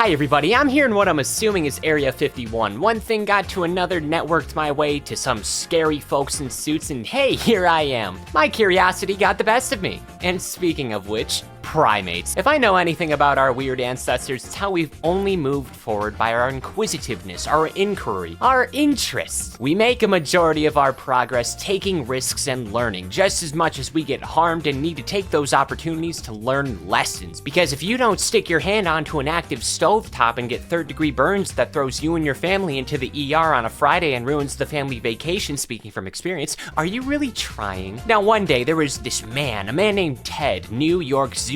Hi everybody, I'm here in what I'm assuming is Area 51. One thing got to another, networked my way to some scary folks in suits, and hey, here I am. My curiosity got the best of me. And speaking of which, primates. If I know anything about our weird ancestors, it's how we've only moved forward by our inquisitiveness, our inquiry, our interest. We make a majority of our progress taking risks and learning, just as much as we get harmed and need to take those opportunities to learn lessons. Because if you don't stick your hand onto an active stovetop and get third-degree burns that throws you and your family into the ER on a Friday and ruins the family vacation, speaking from experience, are you really trying? Now one day there was this man, a man named Ted, New York zookeeper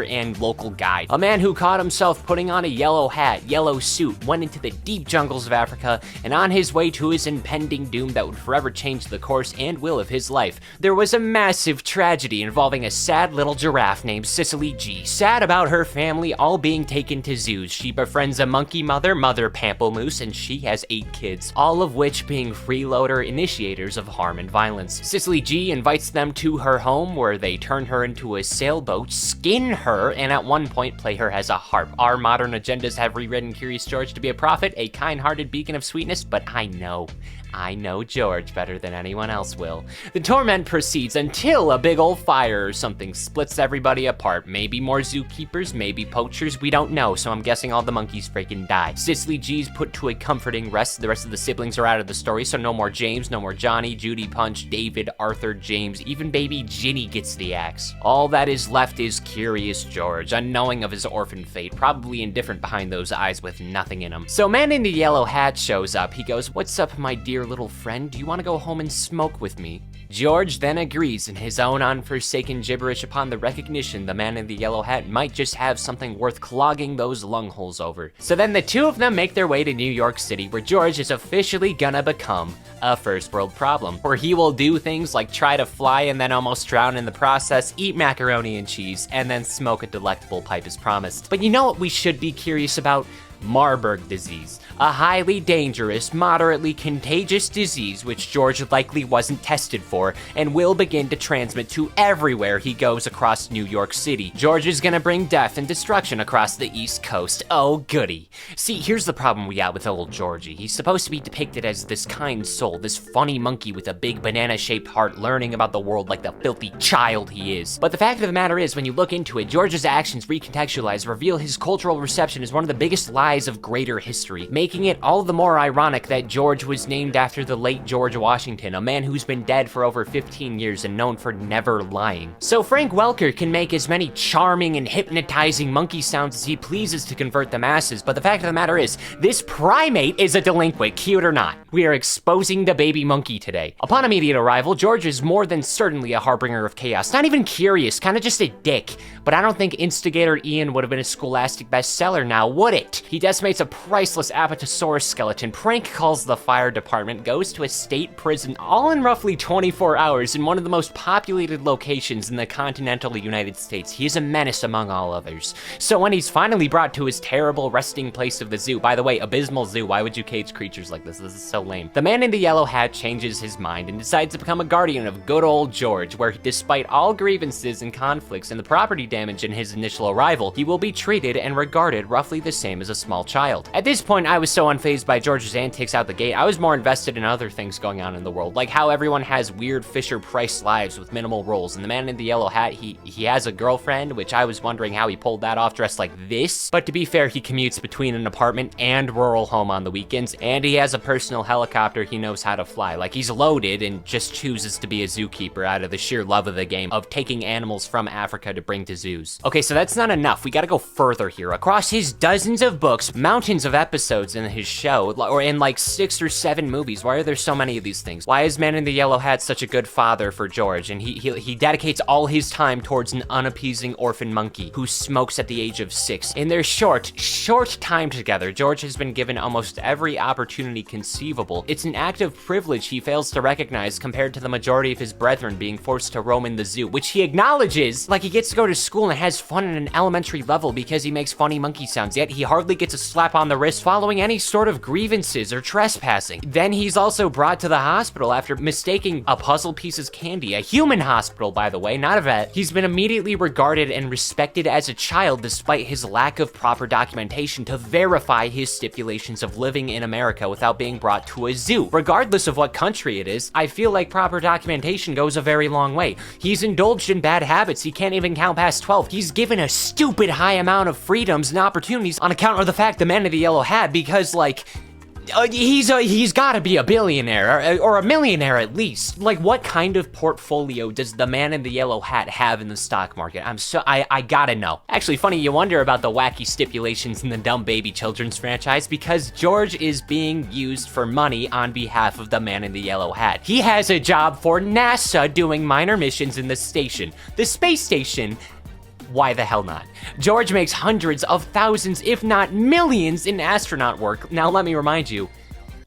and local guide. A man who caught himself putting on a yellow hat, yellow suit, went into the deep jungles of Africa, and on his way to his impending doom that would forever change the course and will of his life, there was a massive tragedy involving a sad little giraffe named Cicely G. Sad about her family all being taken to zoos. She befriends a monkey mother, Mother Pamplemousse, and she has 8 kids, all of which being freeloader initiators of harm and violence. Cicely G invites them to her home where they turn her into a sailboat, skin her, and at one point play her as a harp. Our modern agendas have rewritten Curious George to be a prophet, a kind-hearted beacon of sweetness, but I know George better than anyone else will. The torment proceeds until a big old fire or something splits everybody apart. Maybe more zookeepers, maybe poachers, we don't know, so I'm guessing all the monkeys freaking die. Cicely G's put to a comforting rest. The rest of the siblings are out of the story, so no more James, no more Johnny, Judy Punch, David, Arthur, James, even baby Ginny gets the axe. All that is left is Curious George, unknowing of his orphan fate, probably indifferent behind those eyes with nothing in him. So man in the yellow hat shows up. He goes, "What's up, my dear little friend? Do you want to go home and smoke with me?" George then agrees in his own unforsaken gibberish upon the recognition the man in the yellow hat might just have something worth clogging those lung holes over. So then the two of them make their way to New York City, where George is officially gonna become a first world problem, where he will do things like try to fly and then almost drown in the process, eat macaroni and cheese, and then smoke a delectable pipe as promised. But you know what we should be curious about? Marburg disease, a highly dangerous, moderately contagious disease which George likely wasn't tested for and will begin to transmit to everywhere he goes across New York City. George is gonna bring death and destruction across the East Coast. Oh goody. See, here's the problem we got with old Georgie. He's supposed to be depicted as this kind soul, this funny monkey with a big banana-shaped heart learning about the world like the filthy child he is. But the fact of the matter is, when you look into it, George's actions recontextualized reveal his cultural reception as one of the biggest lies of greater history, making it all the more ironic that George was named after the late George Washington, a man who's been dead for over 15 years and known for never lying. So Frank Welker can make as many charming and hypnotizing monkey sounds as he pleases to convert the masses, but the fact of the matter is, this primate is a delinquent, cute or not. We are exposing the baby monkey today. Upon immediate arrival, George is more than certainly a harbinger of chaos. Not even curious, kind of just a dick. But I don't think Instigator Ian would have been a Scholastic bestseller now, would it? He decimates a priceless Apatosaurus skeleton, prank calls the fire department, goes to a state prison, all in roughly 24 hours in one of the most populated locations in the continental United States. He is a menace among all others. So when he's finally brought to his terrible resting place of the zoo, by the way, abysmal zoo, why would you cage creatures like this? This is so lame. The man in the yellow hat changes his mind and decides to become a guardian of good old George, where despite all grievances and conflicts and the property damage in his initial arrival, he will be treated and regarded roughly the same as a small child. At this point, I was so unfazed by George's antics out the gate, I was more invested in other things going on in the world, like how everyone has weird Fisher-Price lives with minimal roles, and the man in the yellow hat, he has a girlfriend, which I was wondering how he pulled that off dressed like this, but to be fair, he commutes between an apartment and rural home on the weekends, and he has a personal helicopter he knows how to fly, like he's loaded and just chooses to be a zookeeper out of the sheer love of the game of taking animals from Africa to bring to zoos. Okay, so that's not enough, we gotta go further here. Across his dozens of books, mountains of episodes in his show, or in like 6 or 7 movies. Why are there so many of these things? Why is Man in the Yellow Hat such a good father for George? And he dedicates all his time towards an unappeasing orphan monkey who smokes at the age of 6. In their short time together, George has been given almost every opportunity conceivable. It's an act of privilege he fails to recognize compared to the majority of his brethren being forced to roam in the zoo, which he acknowledges like he gets to go to school and has fun at an elementary level because he makes funny monkey sounds, yet he hardly gets gets a slap on the wrist following any sort of grievances or trespassing. Then he's also brought to the hospital after mistaking a puzzle piece as candy. A human hospital, by the way, not a vet. He's been immediately regarded and respected as a child despite his lack of proper documentation to verify his stipulations of living in America without being brought to a zoo. Regardless of what country it is, I feel like proper documentation goes a very long way. He's indulged in bad habits. He can't even count past 12. He's given a stupid high amount of freedoms and opportunities on account of the fact the man in the yellow hat, because like, he's gotta be a billionaire, or a millionaire at least. Like, what kind of portfolio does the man in the yellow hat have in the stock market? I gotta know. Actually, funny you wonder about the wacky stipulations in the dumb baby children's franchise, because George is being used for money on behalf of the man in the yellow hat. He has a job for NASA doing minor missions in the station. The space station. Why the hell not? George makes hundreds of thousands, if not millions, in astronaut work. Now let me remind you,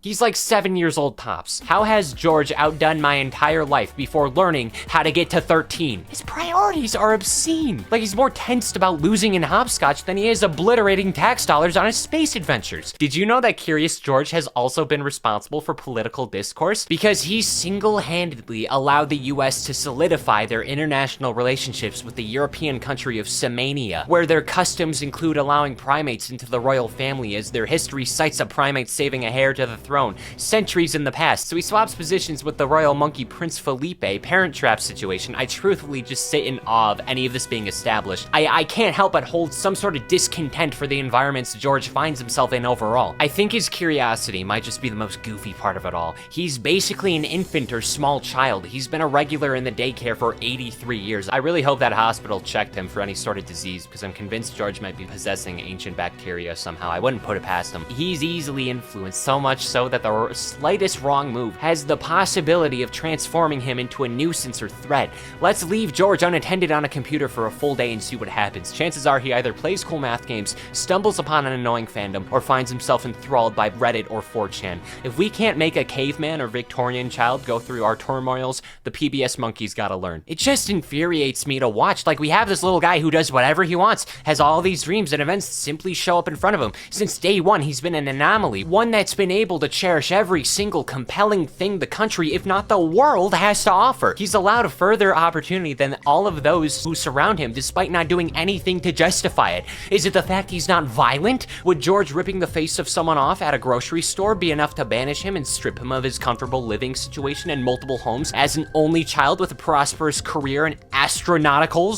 he's like 7 years old tops. How has George outdone my entire life before learning how to get to 13? His priorities are obscene. Like, he's more tensed about losing in hopscotch than he is obliterating tax dollars on his space adventures. Did you know that Curious George has also been responsible for political discourse? Because he single-handedly allowed the US to solidify their international relationships with the European country of Semania, where their customs include allowing primates into the royal family, as their history cites a primate saving a heir to the throne centuries in the past. So he swaps positions with the royal monkey Prince Felipe. Parent Trap situation. I truthfully just sit in awe of any of this being established. I can't help but hold some sort of discontent for the environments George finds himself in overall. I think his curiosity might just be the most goofy part of it all. He's basically an infant or small child. He's been a regular in the daycare for 83 years. I really hope that hospital checked him for any sort of disease, because I'm convinced George might be possessing ancient bacteria somehow. I wouldn't put it past him. He's easily influenced, so much so that the slightest wrong move has the possibility of transforming him into a nuisance or threat. Let's leave George unattended on a computer for a full day and see what happens. Chances are he either plays cool math games, stumbles upon an annoying fandom, or finds himself enthralled by Reddit or 4chan. If we can't make a caveman or Victorian child go through our turmoils, the PBS monkey's gotta learn. It just infuriates me to watch. Like, we have this little guy who does whatever he wants, has all these dreams, and events simply show up in front of him. Since day one, he's been an anomaly, one that's been able to cherish every single compelling thing the country, if not the world, has to offer. He's allowed a further opportunity than all of those who surround him, despite not doing anything to justify it. Is it the fact he's not violent? Would George ripping the face of someone off at a grocery store be enough to banish him and strip him of his comfortable living situation and multiple homes as an only child with a prosperous career in astronauts,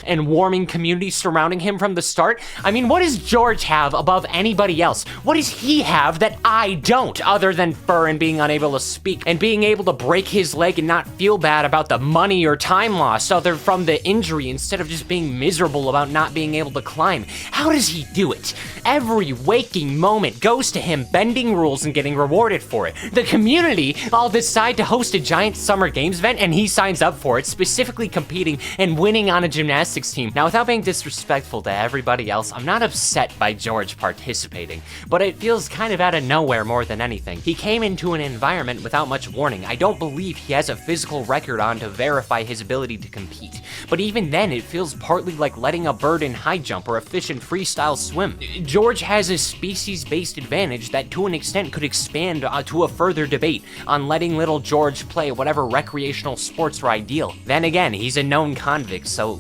and warming communities surrounding him from the start? I mean, what does George have above anybody else? What does he have that I don't, other than fur and being unable to speak and being able to break his leg and not feel bad about the money or time loss other from the injury, instead of just being miserable about not being able to climb? How does he do it? Every waking moment goes to him bending rules and getting rewarded for it. The community all decide to host a giant summer games event and he signs up for it, specifically competing and winning on a gymnastics team. Now, without being disrespectful to everybody else, I'm not upset by George participating, but it feels kind of out of nowhere more than anything. He came into an environment without much warning. I don't believe he has a physical record on to verify his ability to compete, but even then it feels partly like letting a bird in high jump or a fish in freestyle swim. George has a species-based advantage that to an extent could expand to a further debate on letting little George play whatever recreational sports are ideal. Then again, he's a known convict, so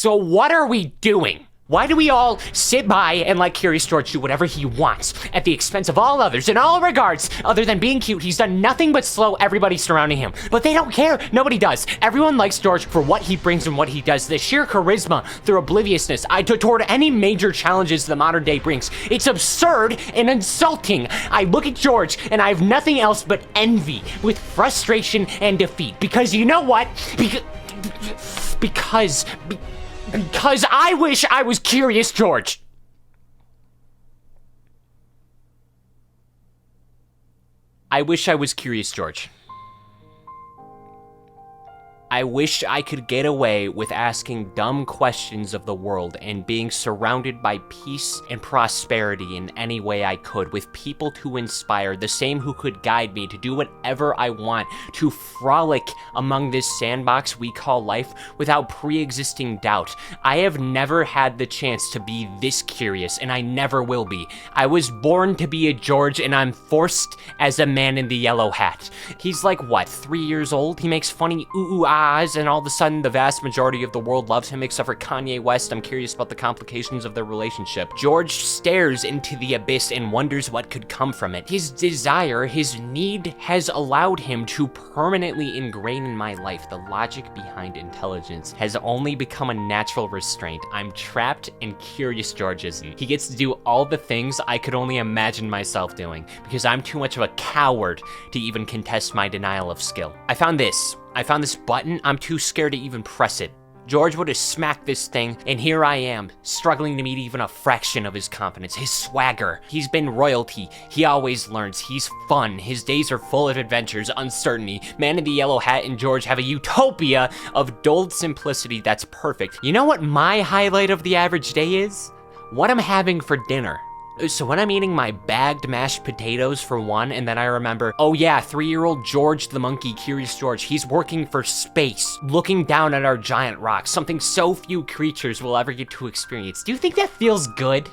what are we doing? Why do we all sit by and let Curious George do whatever he wants at the expense of all others in all regards? Other than being cute, he's done nothing but slow everybody surrounding him. But they don't care. Nobody does. Everyone likes George for what he brings and what he does. The sheer charisma through obliviousness toward any major challenges the modern day brings. It's absurd and insulting. I look at George and I have nothing else but envy with frustration and defeat. Because you know what? Because I wish I was Curious George. I wish I was Curious George. I wish I could get away with asking dumb questions of the world and being surrounded by peace and prosperity in any way I could, with people to inspire, the same who could guide me to do whatever I want, to frolic among this sandbox we call life without pre-existing doubt. I have never had the chance to be this curious, and I never will be. I was born to be a George, and I'm forced as a man in the yellow hat. He's like, what, 3 years old? He makes funny ooh-ooh-ahs, and all of a sudden the vast majority of the world loves him except for Kanye West. I'm curious about the complications of their relationship. George stares into the abyss and wonders what could come from it. His desire, his need, has allowed him to permanently ingrain in my life. The logic behind intelligence has only become a natural restraint. I'm trapped and curious George isn't. He gets to do all the things I could only imagine myself doing, because I'm too much of a coward to even contest my denial of skill. I found this button. I'm too scared to even press it. George would have smacked this thing, and here I am, struggling to meet even a fraction of his confidence, his swagger. He's been royalty. He always learns. He's fun. His days are full of adventures, uncertainty. Man in the yellow hat and George have a utopia of dulled simplicity that's perfect. You know what my highlight of the average day is? What I'm having for dinner. So when I'm eating my bagged mashed potatoes for one, and then I remember, oh yeah, 3-year-old George the monkey, Curious George, he's working for space, looking down at our giant rocks, something so few creatures will ever get to experience. Do you think that feels good?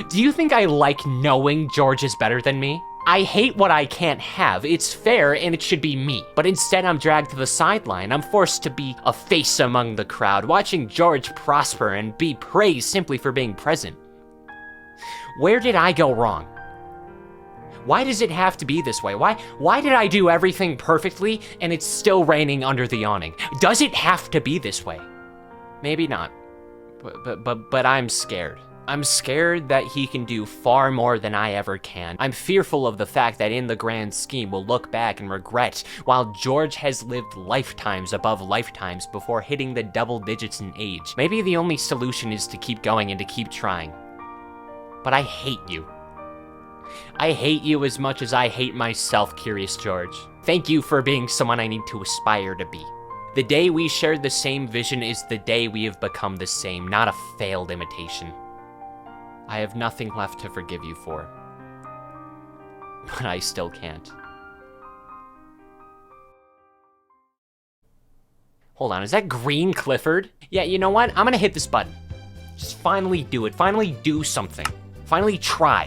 Do you think I like knowing George is better than me? I hate what I can't have. It's fair and it should be me. But instead I'm dragged to the sideline. I'm forced to be a face among the crowd, watching George prosper and be praised simply for being present. Where did I go wrong? Why does it have to be this way? Why did I do everything perfectly and it's still raining under the awning? Does it have to be this way? Maybe not, but I'm scared. I'm scared that he can do far more than I ever can. I'm fearful of the fact that in the grand scheme we'll look back and regret, while George has lived lifetimes above lifetimes before hitting the double digits in age. Maybe the only solution is to keep going and to keep trying. But I hate you. I hate you as much as I hate myself, Curious George. Thank you for being someone I need to aspire to be. The day we shared the same vision is the day we have become the same, not a failed imitation. I have nothing left to forgive you for. But I still can't. Hold on, is that Green Clifford? Yeah, you know what? I'm gonna hit this button. Just finally do it. Finally do something. Finally try.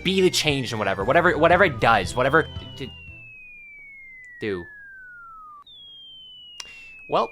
Be the change and whatever it does, whatever do. Well,